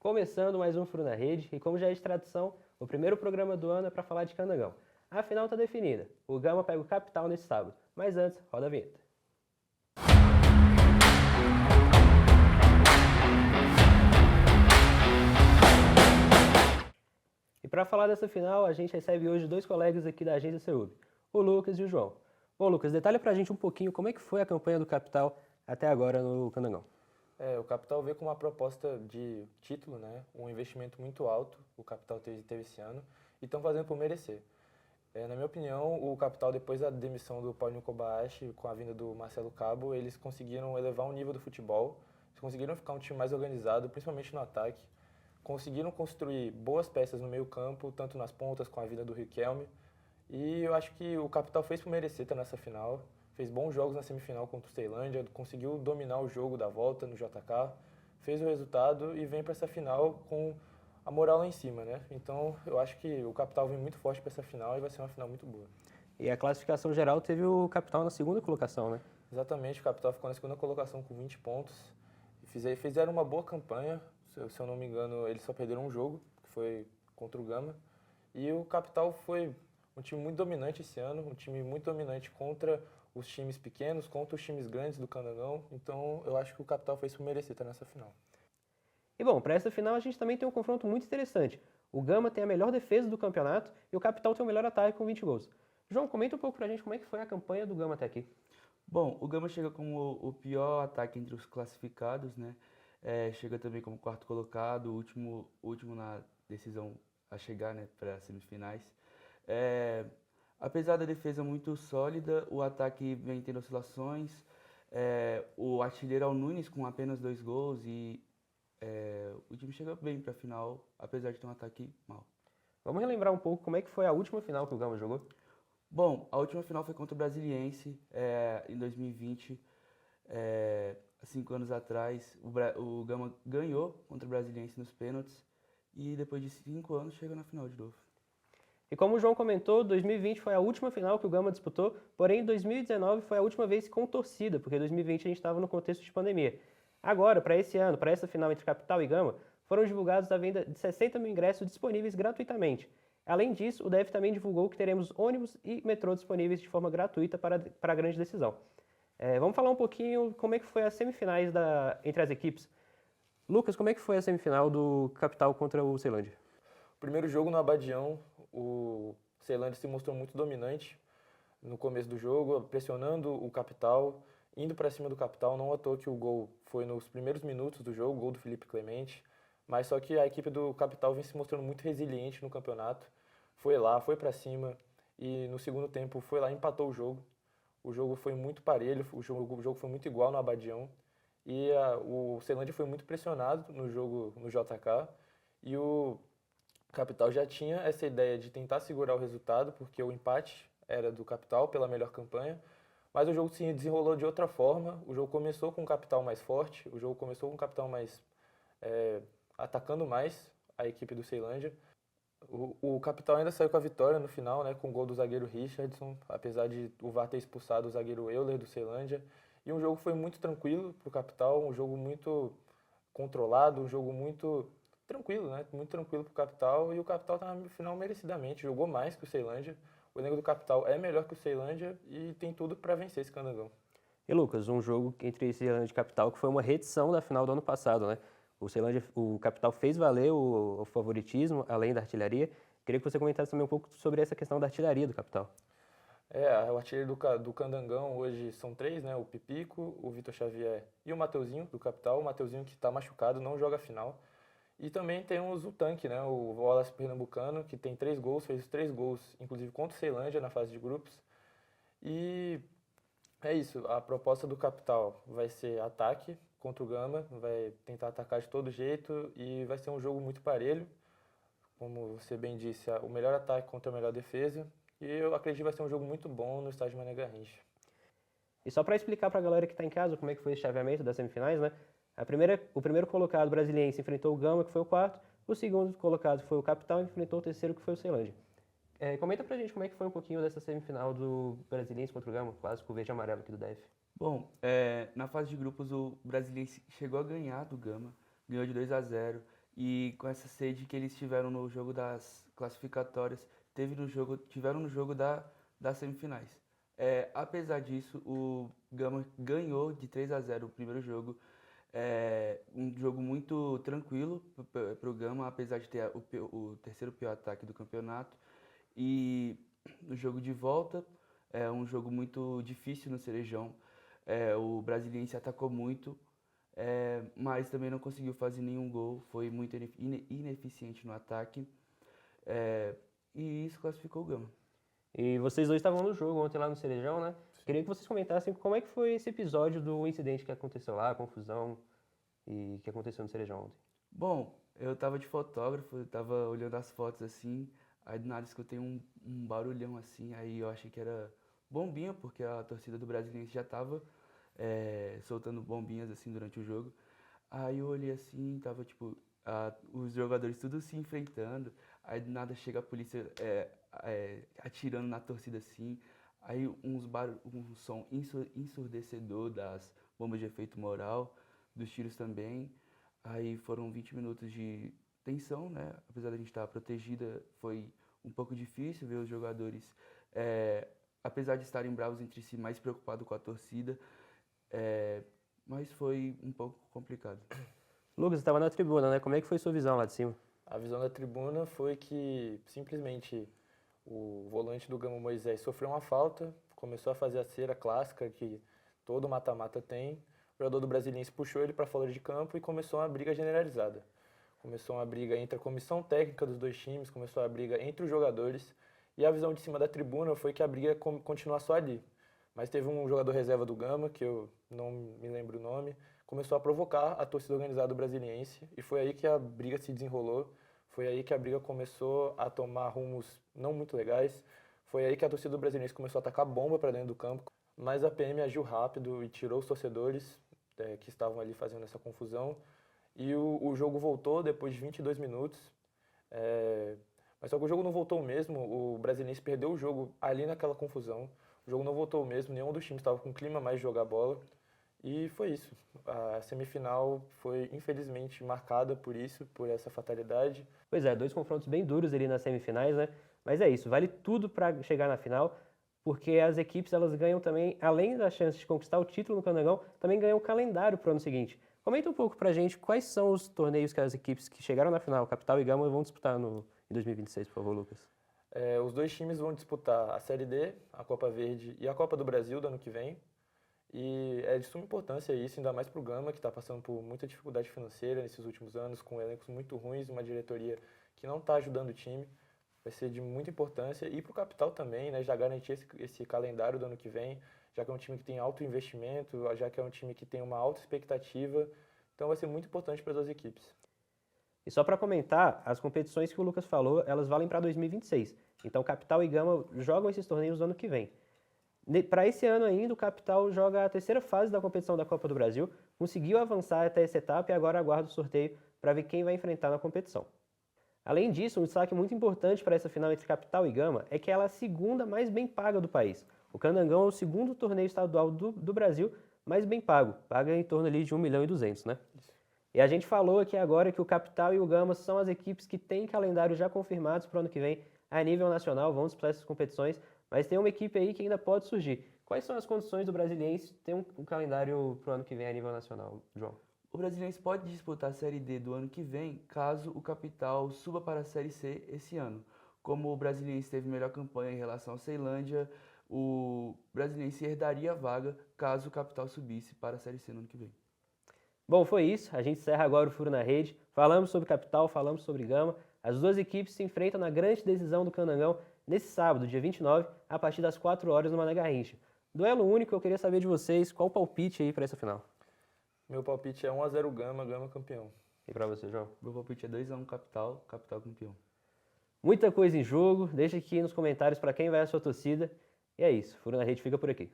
Começando mais um Furo na Rede, e como já é de tradição, o primeiro programa do ano é para falar de Candangão. A final está definida, o Gama pega o Capital nesse sábado, mas antes, roda a vinheta. E para falar dessa final, a gente recebe hoje dois colegas aqui da agência CEUB, o Lucas e o João. Bom, Lucas, detalhe pra gente um pouquinho como é que foi a campanha do Capital até agora no Candangão. O Capital veio com uma proposta de título, né? Um investimento muito alto, o Capital teve esse ano, e estão fazendo por merecer. Na minha opinião, o Capital, depois da demissão do Paulinho Kobayashi, com a vinda do Marcelo Cabo, eles conseguiram elevar o nível do futebol, eles conseguiram ficar um time mais organizado, principalmente no ataque, conseguiram construir boas peças no meio campo, tanto nas pontas com a vinda do Riquelme, e eu acho que o Capital fez por merecer estar nessa final. Fez bons jogos na semifinal contra o Ceilândia, conseguiu dominar o jogo da volta no JK, fez o resultado e vem para essa final com a moral lá em cima, né? Então eu acho que o Capital vem muito forte para essa final e vai ser uma final muito boa. E a classificação geral teve o Capital na segunda colocação, né? Exatamente, o Capital ficou na segunda colocação com 20 pontos. Fizeram uma boa campanha, se eu não me engano, eles só perderam um jogo, que foi contra o Gama. E o Capital foi um time muito dominante esse ano, um time muito dominante contra os times pequenos, contra os times grandes do Candangão. Então eu acho que o Capital fez por merecer estar nessa final. E bom, para essa final a gente também tem um confronto muito interessante. O Gama tem a melhor defesa do campeonato e o Capital tem o melhor ataque com 20 gols. João, comenta um pouco pra gente como é que foi a campanha do Gama até aqui. Bom, o Gama chega como o pior ataque entre os classificados, né? Chega também como quarto colocado, o último na decisão a chegar, né, para as semifinais. Apesar da defesa muito sólida, o ataque vem tendo oscilações. O artilheiro é o Nunes com apenas 2 gols e o time chega bem para a final, apesar de ter um ataque mau. Vamos relembrar um pouco como é que foi a última final que o Gama jogou? Bom, a última final foi contra o Brasiliense em 2020. Há 5 anos atrás, o Gama ganhou contra o Brasiliense nos pênaltis e depois de 5 anos chega na final de novo. E como o João comentou, 2020 foi a última final que o Gama disputou, porém 2019 foi a última vez com torcida, porque 2020 a gente estava no contexto de pandemia. Agora, para esse ano, para essa final entre Capital e Gama, foram divulgados a venda de 60 mil ingressos disponíveis gratuitamente. Além disso, o DF também divulgou que teremos ônibus e metrô disponíveis de forma gratuita para a grande decisão. Vamos falar um pouquinho como é que foi as semifinais entre as equipes. Lucas, como é que foi a semifinal do Capital contra o Ceilândia? Primeiro jogo no Abadião, o Ceilândia se mostrou muito dominante no começo do jogo, pressionando o Capital, indo para cima do Capital. Não à toa que o gol foi nos primeiros minutos do jogo, o gol do Felipe Clemente. Mas só que a equipe do Capital vem se mostrando muito resiliente no campeonato. Foi lá, foi para cima e no segundo tempo foi lá e empatou o jogo. O jogo foi muito parelho, o jogo foi muito igual no Abadião. E o Ceilândia foi muito pressionado no jogo no JK. E o Capital já tinha essa ideia de tentar segurar o resultado, porque o empate era do Capital pela melhor campanha. Mas o jogo se desenrolou de outra forma. O jogo começou com o Capital mais forte, o jogo começou com o Capital mais atacando mais a equipe do Ceilândia. O Capital ainda saiu com a vitória no final, né, com o gol do zagueiro Richardson, apesar de o VAR ter expulsado o zagueiro Euler do Ceilândia. E um jogo foi muito tranquilo para o Capital, um jogo muito controlado, um jogo muito tranquilo, né, muito tranquilo para o Capital. E o Capital está na final merecidamente, jogou mais que o Ceilândia. O elenco do Capital é melhor que o Ceilândia e tem tudo para vencer esse Candangão. E Lucas, um jogo entre Ceilândia e Capital que foi uma reedição da final do ano passado, né? O Capital fez valer o favoritismo, além da artilharia. Queria que você comentasse também um pouco sobre essa questão da artilharia do Capital. O artilheiro do Candangão hoje são 3, né? O Pipico, o Vitor Xavier e o Mateuzinho do Capital. O Mateuzinho que está machucado, não joga a final. E também temos o Tanque, né? O Wallace Pernambucano, que tem 3 gols, fez 3 gols, inclusive contra o Ceilândia na fase de grupos. E é isso, a proposta do Capital vai ser ataque contra o Gama, vai tentar atacar de todo jeito e vai ser um jogo muito parelho. Como você bem disse, o melhor ataque contra a melhor defesa. E eu acredito que vai ser um jogo muito bom no estádio Mané Garrincha. E só para explicar para a galera que está em casa como é que foi esse chaveamento das semifinais, né? O primeiro colocado brasiliense enfrentou o Gama, que foi o quarto. O segundo colocado foi o Capital, enfrentou o terceiro, que foi o Ceilândia. Comenta pra gente como é que foi um pouquinho dessa semifinal do Brasiliense contra o Gama, clássico verde e amarelo aqui do DF. Bom, na fase de grupos o Brasiliense chegou a ganhar do Gama, ganhou de 2-0. e com essa sede que eles tiveram no jogo das classificatórias, tiveram no jogo das semifinais. Apesar disso, o Gama ganhou de 3-0 o primeiro jogo. Um jogo muito tranquilo para o Gama, apesar de ter o terceiro pior ataque do campeonato. E no jogo de volta, um jogo muito difícil no Cerejão. O Brasiliense atacou muito, mas também não conseguiu fazer nenhum gol, foi muito ineficiente no ataque. E isso classificou o Gama. E vocês dois estavam no jogo ontem lá no Cerejão, né? Queria que vocês comentassem como é que foi esse episódio do incidente que aconteceu lá, a confusão e que aconteceu no Cerejão ontem. Bom, eu tava de fotógrafo, eu tava olhando as fotos assim, aí do nada escutei um barulhão assim, aí eu achei que era bombinha, porque a torcida do Brasiliense já tava soltando bombinhas assim durante o jogo. Aí eu olhei assim, tava tipo, os jogadores tudo se enfrentando, aí do nada chega a polícia atirando na torcida assim, aí um som ensurdecedor das bombas de efeito moral, dos tiros também. Aí foram 20 minutos de tensão, né? Apesar da gente estar protegida, foi um pouco difícil ver os jogadores, apesar de estarem bravos entre si, mais preocupados com a torcida, mas foi um pouco complicado. Lucas, você estava na tribuna, né? Como é que foi sua visão lá de cima? A visão da tribuna foi que simplesmente o volante do Gama, Moisés, sofreu uma falta, começou a fazer a cera clássica que todo mata-mata tem. O jogador do Brasiliense puxou ele para fora de campo e começou uma briga generalizada. Começou uma briga entre a comissão técnica dos dois times, começou a briga entre os jogadores. E a visão de cima da tribuna foi que a briga ia continuar só ali. Mas teve um jogador reserva do Gama, que eu não me lembro o nome, começou a provocar a torcida organizada do Brasiliense. E foi aí que a briga se desenrolou. Foi aí que a briga começou a tomar rumos não muito legais. Foi aí que a torcida do Brasiliense começou a atacar bomba para dentro do campo. Mas a PM agiu rápido e tirou os torcedores que estavam ali fazendo essa confusão. E o jogo voltou depois de 22 minutos. Mas só que o jogo não voltou mesmo. O Brasiliense perdeu o jogo ali naquela confusão. O jogo não voltou mesmo. Nenhum dos times estava com clima mais de jogar bola. E foi isso. A semifinal foi, infelizmente, marcada por isso, por essa fatalidade. Pois é, 2 confrontos bem duros ali nas semifinais, né? Mas é isso, vale tudo para chegar na final, porque as equipes elas ganham também, além da chance de conquistar o título no Candangão, também ganham o calendário para o ano seguinte. Comenta um pouco pra gente quais são os torneios que as equipes que chegaram na final, Capital e Gama, vão disputar em 2026, por favor, Lucas. Os dois times vão disputar a Série D, a Copa Verde e a Copa do Brasil do ano que vem. E é de suma importância isso, ainda mais para o Gama, que está passando por muita dificuldade financeira nesses últimos anos, com elencos muito ruins, uma diretoria que não está ajudando o time. Vai ser de muita importância. E para o Capital também, né, já garantir esse calendário do ano que vem, já que é um time que tem alto investimento, já que é um time que tem uma alta expectativa. Então vai ser muito importante para as duas equipes. E só para comentar, as competições que o Lucas falou, elas valem para 2026. Então, Capital e Gama jogam esses torneios no ano que vem. Para esse ano ainda, o Capital joga a terceira fase da competição da Copa do Brasil, conseguiu avançar até essa etapa e agora aguarda o sorteio para ver quem vai enfrentar na competição. Além disso, um destaque muito importante para essa final entre Capital e Gama é que ela é a segunda mais bem paga do país. O Candangão é o segundo torneio estadual do Brasil mais bem pago, paga em torno ali de 1,2 milhões, né? E a gente falou aqui agora que o Capital e o Gama são as equipes que têm calendários já confirmados para o ano que vem a nível nacional, vão disputar essas competições, mas tem uma equipe aí que ainda pode surgir. Quais são as condições do Brasiliense ter um calendário para o ano que vem a nível nacional, João? O Brasiliense pode disputar a Série D do ano que vem, caso o Capital suba para a Série C esse ano. Como o Brasiliense teve melhor campanha em relação ao Ceilândia, o Brasiliense herdaria a vaga caso o Capital subisse para a Série C no ano que vem. Bom, foi isso. A gente encerra agora o Furo na Rede. Falamos sobre Capital, falamos sobre Gama. As duas equipes se enfrentam na grande decisão do Candangão nesse sábado, dia 29, a partir das 4 horas no Mané Garrincha. Duelo único, eu queria saber de vocês, qual o palpite aí para essa final? Meu palpite é 1-0 Gama, Gama campeão. E para você, João? Meu palpite é 2-1 Capital, Capital campeão. Muita coisa em jogo, deixa aqui nos comentários para quem vai a sua torcida. E é isso, Furo na Rede fica por aqui.